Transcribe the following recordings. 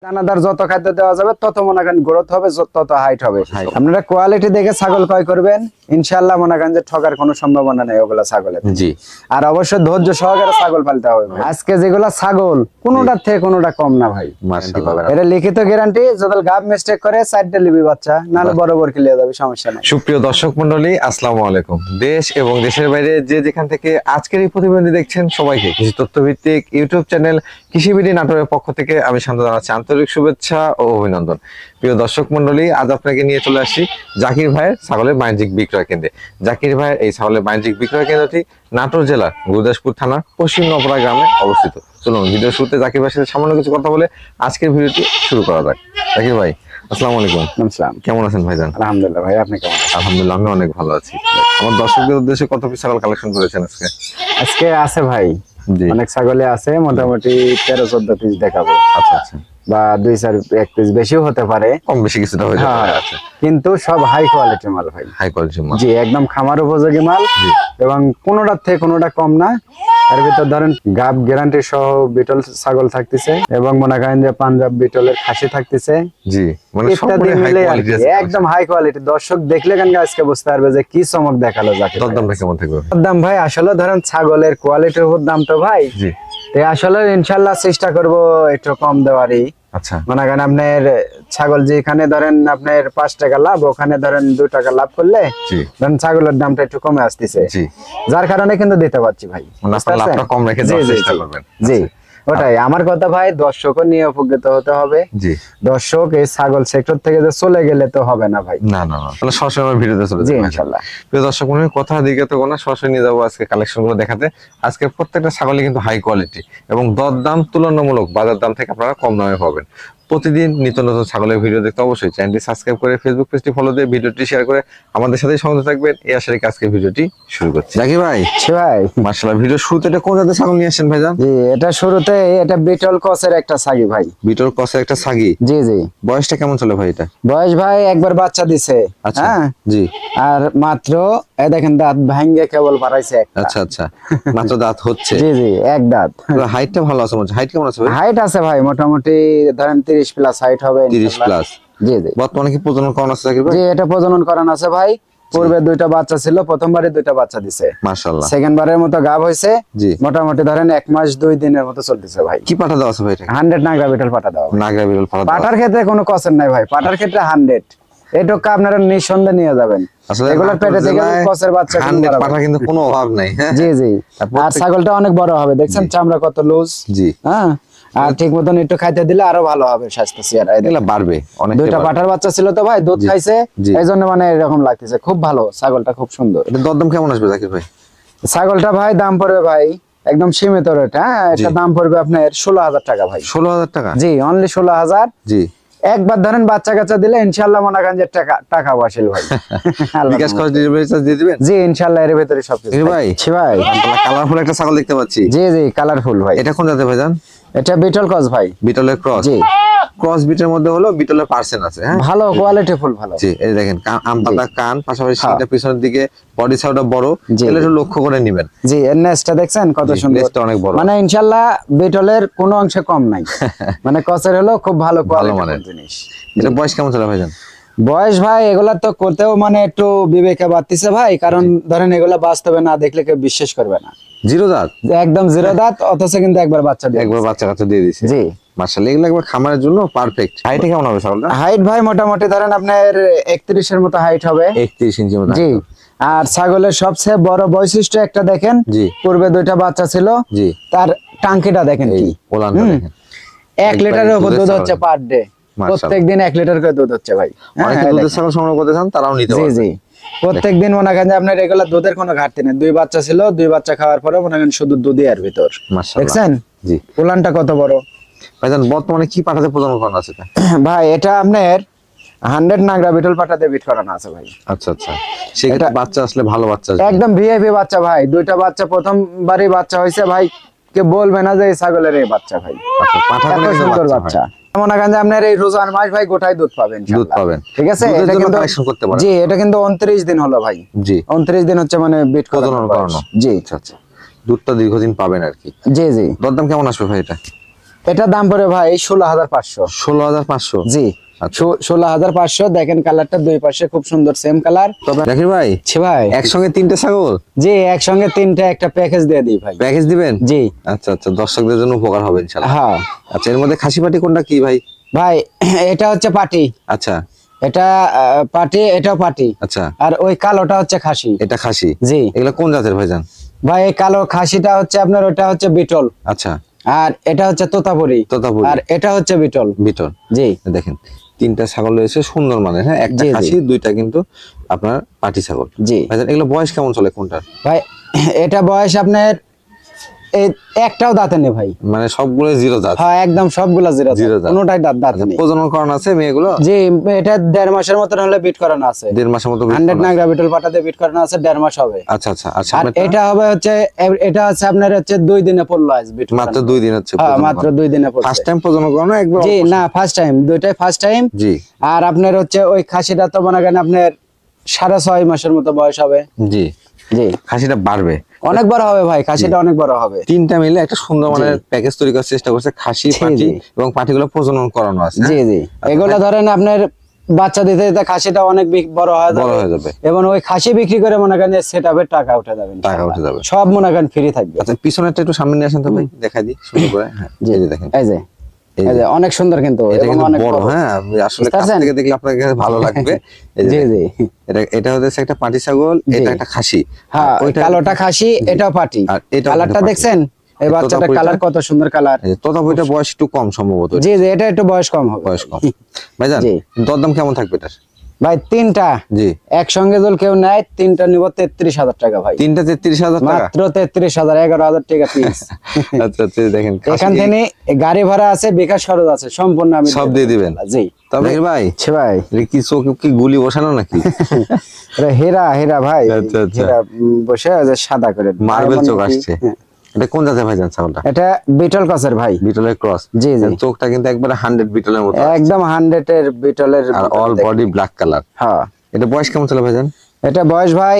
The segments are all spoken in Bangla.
দানাদার যত খাদ্য দেওয়া যাবে তত মনে করেন গ্রোথ হবে, তত হাইট হবে। আপনারা কোয়ালিটি দেখে ছাগল ক্রয় করবেন, ইনশাআল্লাহ মনে করেন যে ঠকার কোনো সম্ভাবনা নেই ওগুলা ছাগলের। জি, আর অবশ্যই ধৈর্য সহকারে ছাগল পালতে হবে। আজকে যেগুলা ছাগল কোনোটার থেকে কোনোটা কম না ভাই, এটা লিখিত গ্যারান্টি। যদি গাব মিস্টেক করে 4টা লিবি বাচ্চা, নাহলে বরাবর ক্লিয়ার যাবে, সমস্যা নাই। সুপ্রিয় দর্শক মন্ডলী, আসসালামু আলাইকুম। দেশ এবং দেশের বাইরে যে যেখান থেকে আজকের এই প্রতিবেদন দেখছেন সবাইকে কৃষি তথ্যভিত্তিক ইউটিউব চ্যানেল কৃষিবিডি নাটোরের পক্ষ থেকে আমি শান্ত জানাচ্ছি আন্তরিক শুভেচ্ছা ও অভিনন্দন। প্রিয় দর্শক মন্ডলী, আজ আপনাকে নিয়ে চলে আসছি জাকির ভাইয়ের ছাগলের বাণিজ্যিক বিক্রয় কেন্দ্রে। জাকির ভাইয়ের এই ছাগলের বাণিজ্যিক বিক্রয় কেন্দ্রটি নাটোর জেলার গুরুদাসপুর থানার পশ্চিম নপরা গ্রামে অবস্থিত। চলুন ভিডিও শুরুতে জাকির ভাইয়ের সাথে সামান্য কিছু কথা বলে আজকের ভিডিওটি শুরু করা যাক। জাকির ভাই, আসসালামু আলাইকুম। আসসালাম, কেমন আছেন ভাইজান? আলহামদুলিল্লাহ ভাই, আপনি কেমন? আলহামদুলিল্লাহ, আমি অনেক ভালো আছি। আমার দর্শকদের উদ্দেশ্যে কত পিস ছাগল কালেকশন করেছেন আজকে? আজকে আছে ভাই অনেক ছাগলে আছে, মোটামুটি 13-14 পিস দেখাবো। আচ্ছা আচ্ছা, বা 2-4 পিস বেশিও হতে পারে, কম বেশি কিছুটা হয়ে যাবে। আচ্ছা, কিন্তু সব হাই কোয়ালিটির মাল ভাই, হাই কোয়ালিটির মাল। জি, একদম খামার উপযোগী মাল, এবং কোনোটার থেকে কোনোটা কম না। এর ভিতর ধরেন গাব গ্যারান্টি সহ বিটল ছাগল থাকতেছে, এবং মনে করেন যে পাঞ্জাব বিটলের খাসি থাকতেছে। জি, মানে ইত্যাদি মিলে একদম হাই কোয়ালিটি। দর্শক দেখলে কেন আজকে বুঝতে পারবে যে কি চমক দেখালো জাকির। দামটা কেমন থাকবে? দাম ভাই আসলে ধরেন ছাগলের কোয়ালিটির উপর দাম তো ভাই, জি, আসলে ইনশাল্লাহ চেষ্টা করব একটু কম দেওয়ারই। আচ্ছা, মনে করেন আপনার ছাগল যেখানে ধরেন আপনার 5 টাকা লাভ, ওখানে ধরেন 2 টাকা লাভ করলে ধরেন ছাগলের দামটা একটু কমে আসতেছে, যার কারণে কিন্তু দিতে পারছি ভাই। লাভটা কম রেখে দেওয়ার চেষ্টা করবেন। জি, ওটাই আমার কথা ভাই। দর্শকও নিয়ে উপকৃত হতে হবে। জি, দর্শক এই ছাগল সেক্টর থেকে যে চলে গেলে তো হবে না ভাই। না না না, তাহলে সরাসরি আমার ভিডিওতে চলে যাই ইনশাআল্লাহ। প্রিয় দর্শক মনে কথা দিকে তো কোনা সরাসরি নিয়ে যাবো আজকে কালেকশন গুলো দেখাতে। আজকে প্রত্যেকটা ছাগলই কিন্তু হাই কোয়ালিটি এবং দরদাম তুলনামূলক বাজার দাম থেকে আপনারা কম দামে পাবেন। প্রতিদিন নিত্য নতুন ছাগলের ভিডিও দেখতে অবশ্যই চ্যানেলটি সাবস্ক্রাইব করে ফেসবুক পেজটি ফলো দিয়ে ভিডিওটি শেয়ার করে আমাদের সাথে সংযুক্ত থাকবেন। এই আশা রেখে আজকে ভিডিওটি শুরু করছি। জাকির ভাই, ভাই মাশাআল্লাহ, ভিডিও শুরুতে এটা কোন জাতের ছাগল নিয়ে আসেন ভাইজান? জি, এটা শুরুতে এটা বিটল ক্রসের একটা ছাগি ভাই। বিটল ক্রসের একটা ছাগি? জি জি। বয়সটা কেমন চলে ভাই এটা? বয়স ভাই একবার বাচ্চা দিছে। হ্যাঁ জি, আর মাত্র এই দেখেন দাঁত ভাঙ্গে কেবল বাড়াইছে একটা। আচ্ছা আচ্ছা, মাত্র দাঁত হচ্ছে। জি জি, এক দাঁত। হাইটটা ভালো আছে মনে। হাইট কেমন আছে ভাই? হাইট আছে ভাই মোটামুটি ধরেন 30 প্লাস হাইট হবে। 30 প্লাস? জি জি। বর্তমানে কি প্রজনন করানো আছে জাকির ভাই? জি, এটা প্রজনন করানো আছে ভাই। পূর্বে 2টা বাচ্চা ছিল, প্রথমবারে 2টা বাচ্চা দিছে মাশাআল্লাহ। সেকেন্ড বারের মতো গাব হইছে। জি, মোটামুটি ধরেন 1 মাস 2 দিনের মতো চলতেছে ভাই। কি পাঠা দাও আছে ভাই? এটা 100 নাগরা বিটল পাঠা দাও। নাগরা বিটল পাঠা দাও। পাঠার ক্ষেত্রে কোনো কসের নাই ভাই, পাঠার ক্ষেত্রে 100। এটুকু আপনারা নিঃসন্দেহে নিয়ে যাবেন। আসলে এগুলোর পেটে থেকে কসের বাচ্চা 100 পাঠা কিন্তু কোনো অভাব নাই। জি জি। আর ছাগলটা অনেক বড় হবে, দেখছেন চামড়া কত লুজ। জি, হ্যাঁ। আর ঠিক মতন একটু খাইতে দিলে আরো ভালো হবে স্বাস্থ্য চেহারা। এগুলা বাড়বে অনেক। 2টা পাঠার বাচ্চা ছিল তো ভাই, দুধ খাইছে, এইজন্য মানে এরকম লাগতেছে। খুব ভালো ছাগলটা, খুব সুন্দর। এটা দরদাম কেমন আসবে জাকির ভাই? ছাগলটা ভাই দাম পড়বে ভাই একদম সীমিত রেট। হ্যাঁ, এটা দাম পড়বে আপনার 16,000 টাকা ভাই। 16,000 টাকা? জি, অনলি 16,000। জি, একবার ধরেন বাচ্চা কাচ্চা দিলে ইনশাআল্লাহ মনে করেন যে টাকা আসিল ভাই। বিকাশ খরচ ডেলিভারি চার্জ দিয়ে দিবেন? জি ইনশাআল্লাহ, এর ভিতরে সবকিছু ভাই। জি ভাই, কালারফুল একটা ছাগল দেখতে পাচ্ছি। জি জি, কালারফুল ভাই। এটা কোন জাতের ভাইজান? এটা বিটল ক্রস ভাই। বিটলের ক্রস? জি। ক্রস বিটের মধ্যে হলো বিটলের পার্সেন্ট আছে। হ্যাঁ, ভালো কোয়ালিটি ফুল ভালো। জি, এই দেখেন আম পাতা কান, পাশাপাশি সিংটা পিছনের দিকে, বডি সাইডটা বড়। এগুলো একটু লক্ষ্য করে নেবেন। জি, এর নেসটা দেখছেন কত সুন্দর। নেসটা অনেক বড়, মানে ইনশাআল্লাহ বিটলের কোনো অংশে কম নাই। মানে ক্রসের হলো খুব ভালো কোয়ালিটির জিনিস। এটা বয়স কেমন চলে ভাইজান? বয়স ভাই এগুলা তো করতেও মানে একটু বিবেকে বাড়তিছে ভাই, কারণ ধরেন এগুলা বাস্তবে না দেখলে কেউ বিশ্বাস করবে না। জিরো দাঁত, একদম জিরো দাঁত, অথচ কিন্তু একবার বাচ্চা কাচ্চা দিয়ে দিছে। জি মাশাআল্লাহ, এগুলো একবার খামারের জন্য পারফেক্ট। হাইট কেমন হবে ছাগলটা? হাইট ভাই মোটামুটি ধরেন আপনার 31 এর মতো হাইট হবে। 31 ইঞ্চি মতো। জি, আর ছাগলের সবচেয়ে বড় বৈশিষ্ট্য একটা দেখেন, পূর্বে 2টা বাচ্চা ছিল। জি, তার টাঙ্কিটা দেখেন কি, ওলানটা দেখেন। 1 লিটারের উপর দুধ হচ্ছে পার ডে। প্রত্যেকদিন 1 লিটার করে দুধ হচ্ছে ভাই। অনেকে দুধের ছাগল সংগ্রহ করতে চান, তারাও নিতে পারবে। জি জি, প্রত্যেকদিন মনে করেন যে আপনার রেগুলার দুধের কোনো ঘাটতি নেই। 2 বাচ্চা ছিল, 2 বাচ্চা খাওয়ার পরে মনে করেন শুধু দুধই আর ভিতর। দেখছেন জি, ওলানটা কত বড় ভাইজান। বর্তমানে কি পাঠাতে প্রজনন করানো আছে ভাই? এটা আপনার 100 নাগরা বিটল পাঠাতে বিট করানো আছে ভাই। আচ্ছা আচ্ছা, সেটা বাচ্চা আসলে ভালো বাচ্চা, একদম ভিআইপি বাচ্চা ভাই। 2টা বাচ্চা প্রথমবারই বাচ্চা হইছে ভাই, কে বলবে না যে এই ছাগলের এই বাচ্চা ভাই। পাঠা কত সুন্দর বাচ্চা। মনে করেন যে আপনার এই রোজার মাস ভাই গোটাই দুধ পাবেন, দুধ পাবেন। ঠিক আছে, এটা কিন্তু কালেকশন করতে পারেন। জি, এটা কিন্তু 29 দিন হলো ভাই। জি, 29 দিন হচ্ছে মানে বিট প্রজনন করানো। জি আচ্ছা আচ্ছা, দুধটা দীর্ঘদিন পাবেন আর কি। জি জি। দরদাম কেমন আসবে ভাই এটা? এটা দাম পড়ে ভাই 16,500। 16,500 জি 16,500। দেখেন কালারটা দুই পাশে খুব সুন্দর সেম কালার। তবে জাকির ভাই ভাই একসঙ্গে 3টে ছাগল? জি একসঙ্গে 3টা একটা প্যাকেজ দিয়ে দিই ভাই। প্যাকেজ দিবেন? জি আচ্ছা আচ্ছা, দর্শকদের জন্য উপকার হবে ইনশাআল্লাহ। হ্যাঁ আচ্ছা, এর মধ্যে খাসি পাটি কোনটা কি ভাই? ভাই এটা হচ্ছে পাটি। আচ্ছা, এটা পাটি, এটাও পাটি। আচ্ছা, আর ওই কালোটা হচ্ছে খাসি। এটা খাসি? জি। এগুলা কোন জাতের ভাইজান? ভাই এই কালো খাসিটা হচ্ছে আপনার, ওটা হচ্ছে বিটল। আচ্ছা, আর এটা হচ্ছে তোতাপুরি। তোতাপুরি। আর এটা হচ্ছে বিটল। বিটল। জি দেখেন 3টা ছাগল রয়েছে সুন্দর মানের। হ্যাঁ, একটা জি, জি। খাসি, 2টা কিন্তু আপনার পাটি ছাগল। জি ভাইজান এগুলো বয়স কেমন চলে কোনটার? ভাই এটা বয়স আপনার এই একটাও দাঁতে নেই ভাই। মানে সবগুলো জিরো দাঁত? হ্যাঁ একদম সবগুলা জিরো জিরো দাঁত, দাঁত। কোনোটাই দাঁতে নেই। প্রজনন করানো আছে মেয়েগুলো? জি এটা 1.5 মাসের মতন হলে বিট করানো আছে। 1.5 মাসের মতো? 100 নাগরা বিটল পাটাতে বিট করানো আছে, 1.5 মাস হবে। আচ্ছা আচ্ছা আচ্ছা। আর এটা হবে হচ্ছে, এটা হচ্ছে আপনার হচ্ছে 2 দিনে পড়লো আজ বিট। মাত্র 2 দিন হচ্ছে? হ্যাঁ মাত্র 2 দিনে পড়লো। ফার্স্ট টাইম প্রজনন করানো একবার? জি না ফার্স্ট টাইম, দুইটাই ফার্স্ট টাইম। জি। আর আপনার হচ্ছে ওই খাসিটা তো মনে করেন আপনার 6.5 মাসের মতো বয়স হবে। জি জি খাসিটা বাড়বে অনেক বড় হবে ভাই, খাসিটা অনেক বড় হবে। 3টা মিলে একটা সুন্দর মানের প্যাকেজ তৈরি করার চেষ্টা করছে। খাসি, পাটি এবং পাটিগুলো প্রজনন করানো আছে। জি জি এগুলো ধরেন আপনার বাচ্চা দিতে দিতে খাসিটা অনেক বড় হয়ে যাবে এবং ওই খাসি বিক্রি করে মনে করেন সেটআপের টাকা উঠে যাবে। টাকা উঠে যাবে, সব মনে করেন ফ্রি থাকবে। আচ্ছা পিছনেরটা একটু সামনে নিয়ে আসেন তো ভাই, দেখাই দিই সুন্দর করে। হ্যাঁ জি এই যে দেখেন, এই যে অনেক সুন্দর কিন্তু, এটা এবং কিন্তু অনেক বড়। বড়। হ্যাঁ আপনি আসলে কাছ থেকে দেখলে আপনার কাছে ভালো লাগবে। এই যে জি জি এটা হচ্ছে একটা পাটি ছাগল, এটা একটা খাসি। হ্যাঁ কালোটা খাসি, এটাও পাটি। আর এটা কালারটা দেখছেন এই বাচ্চাটার কালার কত সুন্দর কালার। তোতাপুরিটা বয়স একটু কম সম্ভবত। জি জি এটা একটু বয়স কম হবে। বয়স কম। ভাইজান দরদাম কেমন থাকবে এটার? ভাই 3টা জি একসঙ্গে যদি কেউ নেয় 3টা নিব 33,000 টাকা ভাই। 3টা 33,000 টাকা? মাত্র 33,000, 11,000 টাকা পিস। আচ্ছা আচ্ছা দেখেন, এখান থেকে গাড়ি ভাড়া আছে, বিকাশ খরচ আছে, সম্পূর্ণ আমি সব দিয়ে দিবেন? জি। তবে ভাই ভাই কি চোখ কি গুলি বসানো নাকি? হেরা হেরা ভাই, আচ্ছা আচ্ছা হেরা বসে আছে সাদা করে, মার্বেল চোখ আসছে। এটা কোন জাতের ভাইজান ছাগলটা? এটা বিটল ক্রসের ভাই। বিটলের ক্রস? জি জি চোখটা কিন্তু একবারে 100 বিটলের মতো, একদম 100 এর বিটলের। আর অল বডি ব্ল্যাক কালার। হ্যাঁ এটা বয়স কেমন চলে ভাইজান? এটা বয়স ভাই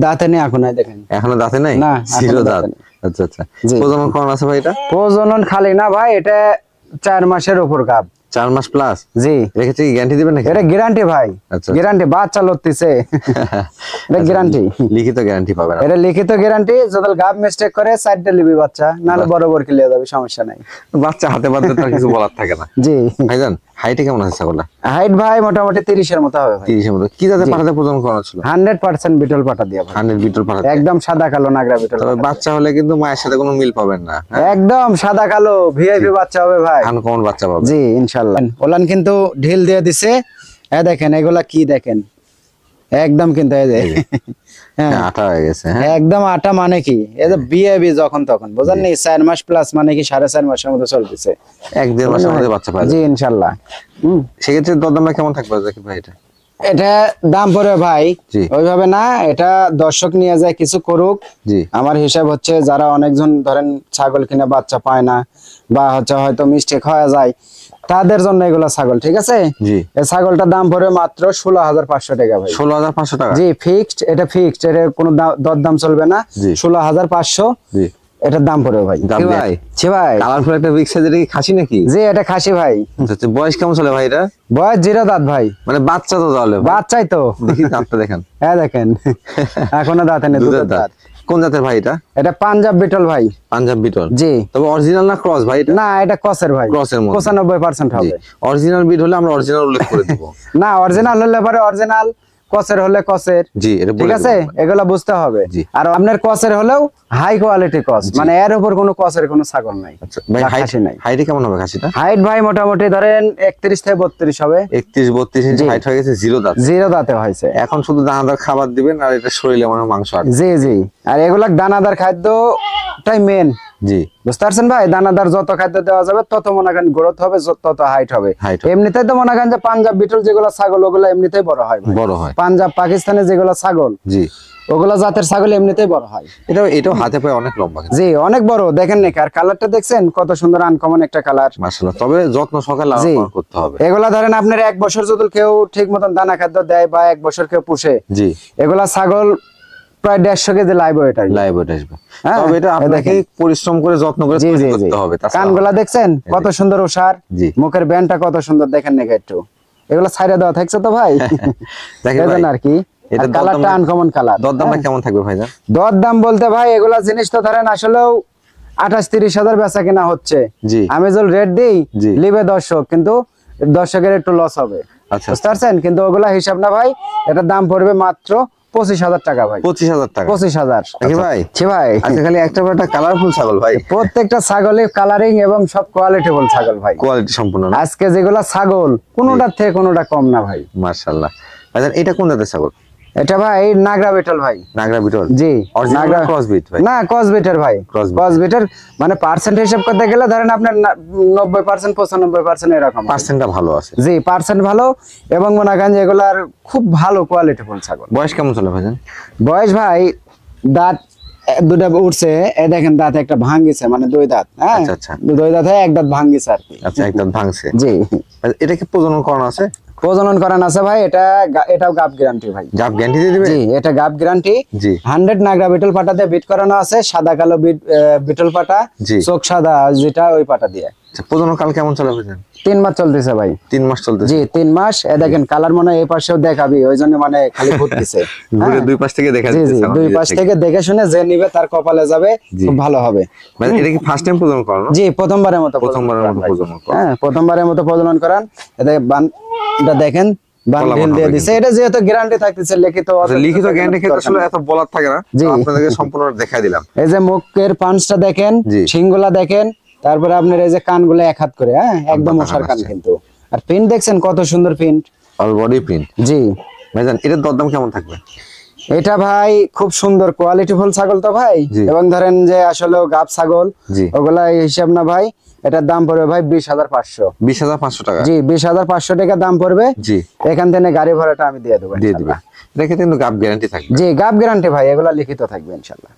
দাঁতে নেই এখন, দেখেন এখনো দাঁতে নাই? না জিরো দাঁত। আচ্ছা আচ্ছা প্রজনন করানো আছে ভাই এটা? প্রজনন খালি না ভাই, এটা 4 মাসের উপর গাব। 4 মাস প্লাস? জি। রেখেছে কি গ্যারান্টি দিবেন নাকি? এটা গ্যারান্টি ভাই। আচ্ছা গ্যারান্টি, বাচ্চা লড়তেছে এটা গ্যারান্টি। লিখিত গ্যারান্টি পাবেন? এটা লিখিত গ্যারান্টি, যদি গাব মিস্টেক করে সাইডটা লিবি বাচ্চা, নালে বরাবর কি লিয়ে যাবে, সমস্যা নাই। বাচ্চা হাতে বাঁধতে তার কিছু বলার থাকে না। জি ভাইজান হাইটে কেমন আছে ছাগলটা? হাইট ভাই মোটামুটি 30 এর মতো হবে ভাই। 30 এর মতো। কি জাতের পাঠাতে প্রজনন করানো ছিল? 100% বিটল পাঠা দিয়া ভাই। 100 বিটল পাঠাতে? একদম সাদা কালো নাগরা বিটল। তবে বাচ্চা হলে কিন্তু মায়ের সাথে কোনো মিল পাবেন না। একদম সাদা কালো ভিআইপি বাচ্চা হবে ভাই, আনকমন বাচ্চা পাবে। জি ইনশাআল্লাহ। ওলান কিন্তু ঢিল দিয়ে দিছে, এই দেখেন এগুলা কি দেখেন, একদম কিন্তু এই যে হ্যাঁ আটা হয়ে গেছে। হ্যাঁ একদম আটা, মানে কি এই যে বিএবি যখন তখন বুঝেন নি, 4 মাস প্লাস মানে কি 4.5 মাসের মতো চলতেছে। 1-1.5 মাসের মধ্যে বাচ্চা পাবে। জি ইনশাআল্লাহ। সেক্ষেত্রে দরদামটা কেমন থাকবে জাকির ভাই এটা? এটা দাম পড়ে ভাই ওইভাবে না, এটা দর্শক নিয়ে যায় কিছু করুক। জি আমার হিসাব হচ্ছে যারা অনেকজন ধরেন ছাগল কিনে বাচ্চা পায় না, বা হচ্ছে হয়তো মিস্টেক হয়ে যায়, তাদের জন্য এগুলা ছাগল, ঠিক আছে? জি এই ছাগলটার দাম পড়বে মাত্র 16,500 টাকা ভাই। 16,500 টাকা? জি ফিক্সড, এটা ফিক্সড, এটা কোনো দরদাম চলবে না। 16,500 জি এটার দাম পড়বে ভাই। ভাই ছি ভাই কালারফুল একটা বিগ সাইজের কি খাসি নাকি? জি এটা খাসি ভাই। আচ্ছা বয়স কেমন চলে ভাই এটা? বয়স 0 দাঁত ভাই। মানে বাচ্চা তো তাহলে? বাচ্চাই তো, দেখি দাঁতটা দেখেন। হ্যাঁ দেখেন এখনো দাঁতে নেই, দুধের দাঁত। কোন জাতের ভাই এটা? এটা পাঞ্জাব বিটল ভাই। পাঞ্জাব বিটল? জি। তবে অরিজিনাল না ক্রস ভাই এটা? না এটা ক্রসের ভাই, ক্রসের মধ্যে 95% হবে। অরিজিনাল বিট হলে আমরা অরিজিনাল উল্লেখ করে দেব। না অরিজিনাল হলে পরে অরিজিনাল, ক্রসের হলে ক্রসের। জি এটা ঠিক আছে, এগুলা বুঝতে হবে। আর আপনার ক্রসের হলেও হাই কোয়ালিটি ক্রস, মানে এর উপর কোনো ক্রসের কোনো ছাগল নাই। আচ্ছা ভাই হাইট কেমন হবে খাসিটা? হাইট ভাই মোটামুটি ধরেন 31 থেকে 32 হবে। 31-32 ইঞ্চি হাইট হয়ে গেছে, 0 দাঁত? 0 দাঁতে হয়েছে। এখন শুধু দানাদার খাবার দিবেন আর এটা শরীরে মানে মাংস আর। জি জি আর এগুলা দানাদার খাদ্যটাই মেন। জি বুঝতে পারছেন ভাই, দানাদার যত খাদ্য দেওয়া যাবে তত মনে করেন গ্রোথ হবে, তত হাইট হবে। এমনিতেই তো মনে করেন যে পাঞ্জাব বিটল যেগুলো ছাগল ওগুলো এমনিতেই বড় হয়, বড় হয়। পাঞ্জাব পাকিস্তানে যেগুলো ছাগল, জি ওগুলা জাতের ছাগল এমনিতেই বড় হয়। এটাও হাতে পায়ে অনেক লম্বা। জি অনেক বড়, দেখেন নাকি? আর কালারটা দেখছেন কত সুন্দর, আনকমন একটা কালার। মাশাআল্লাহ। তবে যত্ন সহকারে লালন পালন করতে হবে। এগুলা ধরেন আপনার 1 বছর যদি কেউ ঠিক মতন দানা খাদ্য দেয়, বা 1 বছর কেউ পুষে, জি এগুলা ছাগল প্রায় 150 কেজি লাইভ ওয়েট আসবে। লাইভ ওয়েট আসবে, তবে এটা আপনাকে পরিশ্রম করে যত্ন করে তৈরি করতে হবে। কানগুলা দেখছেন কত সুন্দর ওষার, মুখের ব্যান্ডটা কত সুন্দর, দেখেন নাকি একটু, এগুলো ছাইড়া দেওয়া থাকছে তো ভাই, দেখেন আর কি। এটা কালারটা আনকমন কালার। দরদামটা কেমন থাকবে ভাইজান? দরদাম বলতে ভাই এগুলা জিনিস তো ধরেন আসলেও 28-30 হাজার বেচা কিনা হচ্ছে, আমি যদি রেট দিই লিবে দর্শক, কিন্তু দর্শকের একটু লস হবে, বুঝতে পারছেন? কিন্তু ওগুলা হিসাব না ভাই, এটার দাম পড়বে মাত্র 25,000 টাকা ভাই। 25,000 টাকা? 25,000 ভাই। ভাই আচ্ছা, খালি একটা কালারফুল ছাগল ভাই, প্রত্যেকটা ছাগলই কালারিং এবং সব কোয়ালিটিফুল ছাগল ভাই, কোয়ালিটি সম্পূর্ণ। আজকে যেগুলা ছাগল কোনোটার থেকে কোনোটা কম না ভাই, মাশাআল্লাহ। ভাইজান এটা কোন জাতের ছাগল? এটা ভাই নাগরা বিটল ভাই। নাগরা বিটল? জি। অরিজিনাল ক্রস বিট ভাই? না, ক্রস বিটের ভাই। ক্রস বিটের মানে পার্সেন্ট হিসাব করতে গেলে ধরেন আপনার 90% 95% এরকম। পার্সেন্টটা ভালো আছে? জি, পার্সেন্ট ভালো, এবং মনে করেন যে এগুলার খুব ভালো কোয়ালিটিফুল ছাগল। বয়স কেমন চলে ভাইজান? বয়স ভাই দাঁত দুটা উঠছে, এই দেখেন দাঁত একটা ভাঙিছে, মানে দুই দাঁত। হ্যাঁ, আচ্ছা, দুই দাঁত এক দাঁত ভাঙিছে আর কি। আচ্ছা, এক দাঁত ভাঙছে। জি। এটা কি প্রজনন করানো আছে? প্রজনন করান আছে ভাই, এটাও গাব গ্যারান্টি ভাই। গাব গ্যারান্টি দিয়ে দিবে? জি, এটা গাব গ্যারান্টি। জি। 100 নাগরা বিটল পাটা দিয়ে বিট করানো আছে, সাদা কালো বিটল পাটা, চোখ সাদা যেটা, ওই পাটা দিয়ে। আচ্ছা, প্রজনন কাল কেমন চলে ভাইজান? 3 মাস চলতেছে ভাই। 3 মাস চলতেছে? জি, 3 মাস। এ দেখেন কালার মনে হয় এই পাশেও দেখাবি, ওইজন্য মানে খালি ঘুরতেছে। ঘুরে দুই পাশ থেকে দেখা যাচ্ছে। জি, দুই পাশ থেকে দেখে শুনে যে নিবে তার কপালে যাবে, খুব ভালো হবে। মানে এটা কি ফার্স্ট টাইম প্রজনন করানো? জি, প্রথমবারের মতো প্রজনন করানো। হ্যাঁ, প্রথমবারের মতো প্রজনন করান। এটা দেখেন বান্ডিল দিয়ে দিছে, এটা যেহেতু গ্যারান্টি থাকতেছে, লিখিত গ্যারান্টি ক্ষেত্রে আসলে এত বলার থাকে না, আপনাদেরকে সম্পূর্ণ দেখাই দিলাম। এই যে মুখের পাঁচটা দেখেন, শিংগুলা দেখেন, তারপরে আপনার এই যে কানগুলো এক হাত করে, হ্যাঁ একদম ওষার কান কিন্তু। আর প্রিন্ট দেখছেন কত সুন্দর প্রিন্ট, অল বডি প্রিন্ট। জি। ভাইজান এটার দরদাম কেমন থাকবে? এটা ভাই খুব সুন্দর কোয়ালিটিফুল ছাগল তো ভাই, এবং ধরেন যে আসলে গাব ছাগল, ওগুলা হিসাব না ভাই, এটার দাম পড়বে ভাই 20,500। 20,500 টাকা? জি, 20,500 টাকা দাম পড়বে। জি। এখান থেকে গাড়ি ভাড়াটা আমি দিয়ে দেবো। দিয়ে দিবা? এটা কিন্তু গাব গ্যারান্টি থাকবে? জি, গাব গ্যারান্টি ভাই, এগুলা লিখিত থাকবে ইনশাআল্লাহ।